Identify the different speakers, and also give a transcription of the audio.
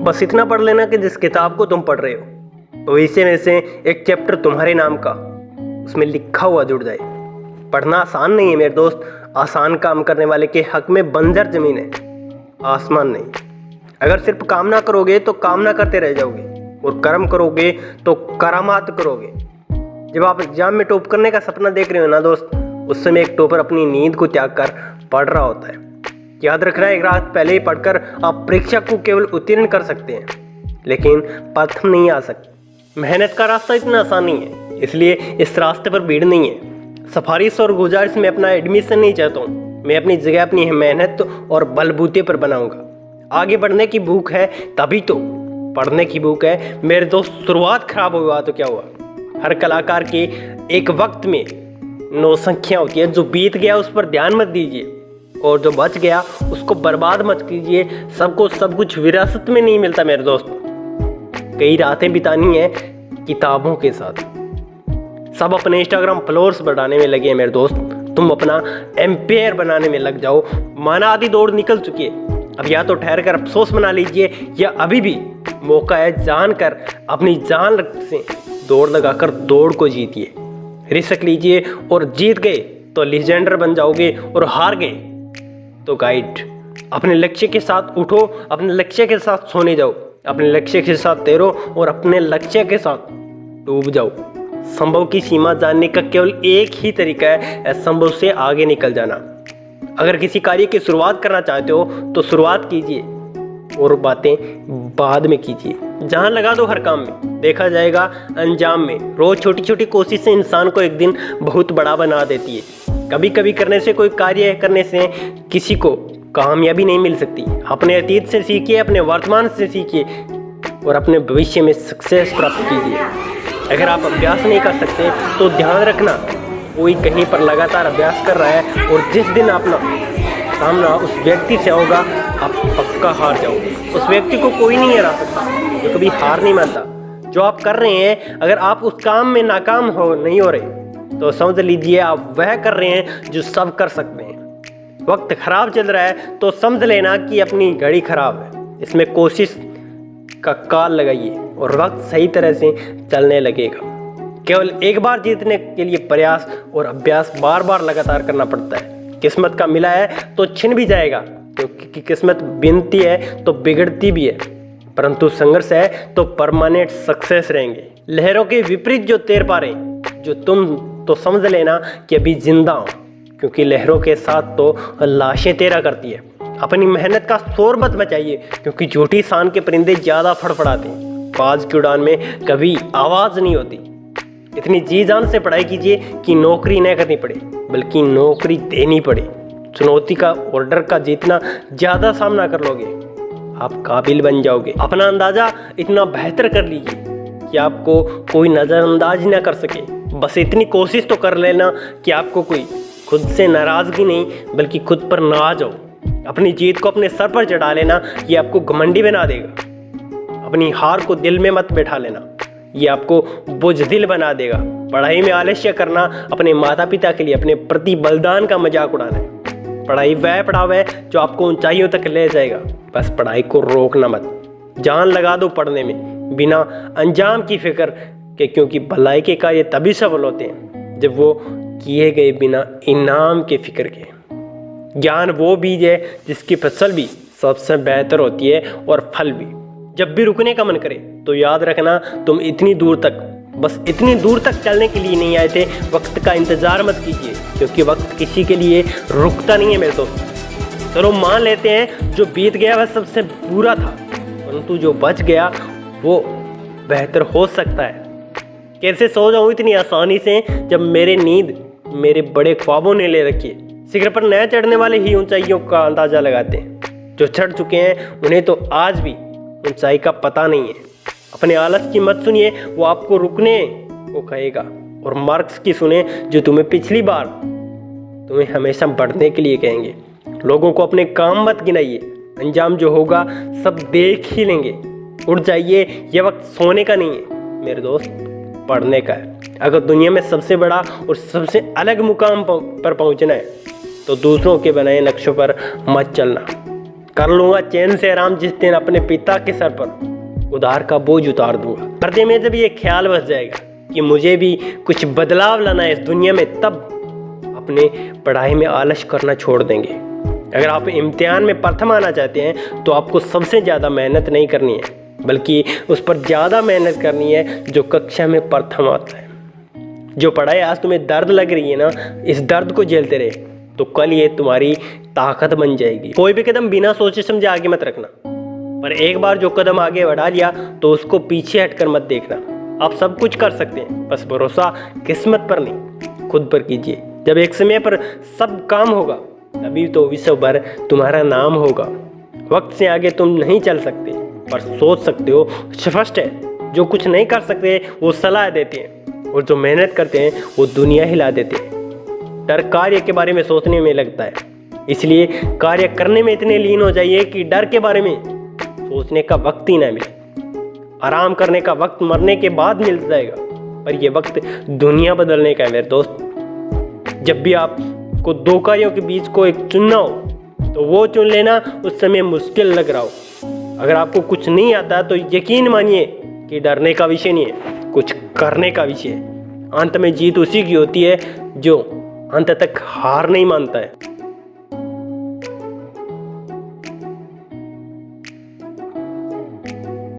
Speaker 1: बस इतना पढ़ लेना कि जिस किताब को तुम पढ़ रहे हो तो इसे में से एक चैप्टर तुम्हारे नाम का उसमें लिखा हुआ जुड़ जाए। पढ़ना आसान नहीं है मेरे दोस्त, आसान काम करने वाले के हक में बंजर जमीन है, आसमान नहीं। अगर सिर्फ कामना करोगे तो कामना करते रह जाओगे, और कर्म करोगे तो करामात करोगे। जब आप एग्जाम में टॉप करने का सपना देख रहे हो ना दोस्त, उस समय एक टॉपर अपनी नींद को त्याग कर पढ़ रहा होता है। याद रखना, एक रात पहले ही पढ़कर आप परीक्षा को केवल उत्तीर्ण कर सकते हैं, लेकिन प्रथम नहीं आ सकते। मेहनत का रास्ता इतना आसान नहीं है, इसलिए इस रास्ते पर भीड़ नहीं है। सिफारिश और गुजारिश में अपना एडमिशन नहीं चाहता हूँ, मैं अपनी जगह अपनी मेहनत और बलबूते पर बनाऊंगा। आगे बढ़ने की भूख है तभी तो पढ़ने की भूख है मेरे दोस्त। शुरुआत खराब हुआ तो क्या हुआ, हर कलाकार के एक वक्त में 9 संख्या होती है। जो बीत गया उस पर ध्यान मत दीजिए, और जो बच गया उसको बर्बाद मत कीजिए। सबको सब कुछ विरासत में नहीं मिलता मेरे दोस्त। कई रातें बितानी है किताबों के साथ। सब अपने इंस्टाग्राम फॉलोअर्स बढ़ाने में लगे हैं मेरे दोस्त, तुम अपना एम्पायर बनाने में लग जाओ। माना आधी दौड़ निकल चुकी है, अब या तो ठहर कर अफसोस मना लीजिए, या अभी भी मौका है जानकर अपनी जान से दौड़ लगाकर दौड़ को जीतिए। रिस्क लीजिए, और जीत गए तो लीजेंडर बन जाओगे, और हार गए तो गाइड। अपने लक्ष्य के साथ उठो, अपने लक्ष्य के साथ सोने जाओ, अपने लक्ष्य के साथ तैरो, और अपने लक्ष्य के साथ डूब जाओ। संभव की सीमा जानने का केवल एक ही तरीका है, असंभव से आगे निकल जाना। अगर किसी कार्य की शुरुआत करना चाहते हो तो शुरुआत कीजिए, और बातें बाद में कीजिए। जहां लगा दो हर काम में, देखा जाएगा अंजाम में। रोज छोटी छोटी कोशिशें इंसान को एक दिन बहुत बड़ा बना देती है। कभी कभी करने से, कोई कार्य करने से किसी को कामयाबी नहीं मिल सकती। अपने अतीत से सीखिए, अपने वर्तमान से सीखिए, और अपने भविष्य में सक्सेस प्राप्त कीजिए। अगर आप अभ्यास नहीं कर सकते तो ध्यान रखना, कोई कहीं पर लगातार अभ्यास कर रहा है, और जिस दिन अपना सामना उस व्यक्ति से होगा आप पक्का हार जाओगे। उस व्यक्ति को कोई नहीं हरा सकता, जो कभी हार नहीं मानता। जो आप कर रहे हैं, अगर आप उस काम में नाकाम नहीं हो रहे तो समझ लीजिए आप वह कर रहे हैं जो सब कर सकते हैं। वक्त खराब चल रहा है तो समझ लेना कि अपनी घड़ी खराब है। इसमें कोशिश का काल लगाइए और वक्त सही तरह से चलने लगेगा। केवल एक बार जीतने के लिए प्रयास और अभ्यास बार बार लगातार करना पड़ता है। किस्मत का मिला है तो छिन भी जाएगा, क्योंकि किस्मत बिनती है तो बिगड़ती भी है, परंतु संघर्ष है तो परमानेंट सक्सेस रहेंगे। लहरों के विपरीत जो तैर पा रहे जो तुम, तो समझ लेना कि अभी जिंदा हो, क्योंकि लहरों के साथ तो लाशें तैरा करती है। अपनी मेहनत का शोर मत मचाइए, क्योंकि झूठी शान के परिंदे ज्यादा फड़फड़ाते हैं। बाज की उड़ान में कभी आवाज नहीं होती। इतनी जी जान से पढ़ाई कीजिए कि नौकरी न करनी पड़े, बल्कि नौकरी देनी पड़े। चुनौती का ऑर्डर का जितना ज्यादा सामना कर लोगे, आप काबिल बन जाओगे। अपना अंदाजा इतना बेहतर कर लीजिए कि आपको कोई नजरअंदाज न कर सके। बस इतनी कोशिश तो कर लेना कि आपको कोई खुद से नाराजगी नहीं, बल्कि खुद पर नाज हो। अपनी जीत को अपने सर पर चढ़ा लेना, ये आपको घमंडी बना देगा। अपनी हार को दिल में मत बैठा लेना, ये आपको बुजदिल बना देगा। पढ़ाई में आलस्य करना अपने माता पिता के लिए अपने प्रति बलिदान का मजाक उड़ाना है। पढ़ाई वह पढ़ाव है जो आपको ऊंचाइयों तक ले जाएगा। बस पढ़ाई को रोकना मत, जान लगा दो पढ़ने में, बिना अंजाम की फिक्र के, क्योंकि भलाई के कार्य तभी सफल होते हैं जब वो किए गए बिना इनाम के फिक्र के। ज्ञान वो बीज है जिसकी फसल भी सबसे बेहतर होती है, और फल भी। जब भी रुकने का मन करे तो याद रखना, तुम इतनी दूर तक, बस इतनी दूर तक चलने के लिए नहीं आए थे। वक्त का इंतजार मत कीजिए, क्योंकि वक्त किसी के लिए रुकता नहीं है मेरे दोस्त। चलो मान लेते हैं जो बीत गया वह सबसे बुरा था, परंतु जो बच गया वो बेहतर हो सकता है। कैसे सो जाऊं इतनी आसानी से जब मेरे नींद मेरे बड़े ख्वाबों ने ले रखी है। शिखर पर नया चढ़ने वाले ही ऊंचाइयों का अंदाजा लगाते हैं, जो चढ़ चुके हैं उन्हें तो आज भी ऊंचाई का पता नहीं है। अपने आलस की मत सुनिए, वो आपको रुकने को कहेगा, और मार्क्स की सुने जो तुम्हें पिछली बार तुम्हें हमेशा बढ़ने के लिए कहेंगे। लोगों को अपने काम मत गिनाइए, अंजाम जो होगा सब देख ही लेंगे। उठ जाइए, यह वक्त सोने का नहीं है मेरे दोस्त, पढ़ने का है। अगर दुनिया में सबसे बड़ा और सबसे अलग मुकाम पर पहुंचना है तो दूसरों के बनाए नक्शों पर मत चलना, कर लूंगा चैन से आराम जिस दिन अपने पिता के सर पर उधार का बोझ उतार दूंगा। पर्दे में जब ये ख्याल बस जाएगा कि मुझे भी कुछ बदलाव लाना है इस दुनिया में, तब अपने पढ़ाई में आलस करना छोड़ देंगे। अगर आप इम्तिहान में प्रथम आना चाहते हैं तो आपको सबसे ज़्यादा मेहनत नहीं करनी है, बल्कि उस पर ज़्यादा मेहनत करनी है जो कक्षा में प्रथम आता है। जो पढ़ाई आज तुम्हें दर्द लग रही है ना, इस दर्द को झेलते रहे तो कल ये तुम्हारी ताकत बन जाएगी। कोई भी कदम बिना सोचे समझे आगे मत रखना, पर एक बार जो कदम आगे बढ़ा लिया तो उसको पीछे हटकर मत देखना। आप सब कुछ कर सकते हैं, बस भरोसा किस्मत पर नहीं खुद पर कीजिए। जब एक समय पर सब काम होगा तभी तो विश्व भर तुम्हारा नाम होगा। वक्त से आगे तुम नहीं चल सकते, पर सोच सकते हो। स्पष्ट है, जो कुछ नहीं कर सकते वो सलाह देते हैं, और जो मेहनत करते हैं वो दुनिया हिला देते हैं। डर कार्य के बारे में सोचने में लगता है, इसलिए कार्य करने में इतने लीन हो जाइए कि डर के बारे में सोचने का वक्त ही ना मिले। आराम करने का वक्त मरने के बाद मिल जाएगा, पर यह वक्त दुनिया बदलने का है मेरे दोस्त। जब भी आपको दो कार्यों के बीच को एक चुनना हो तो वो चुन लेना उस समय मुश्किल लग रहा हो। अगर आपको कुछ नहीं आता तो यकीन मानिए कि डरने का विषय नहीं है, कुछ करने का विषय है। अंत में जीत उसी की होती है जो अंत तक हार नहीं मानता है।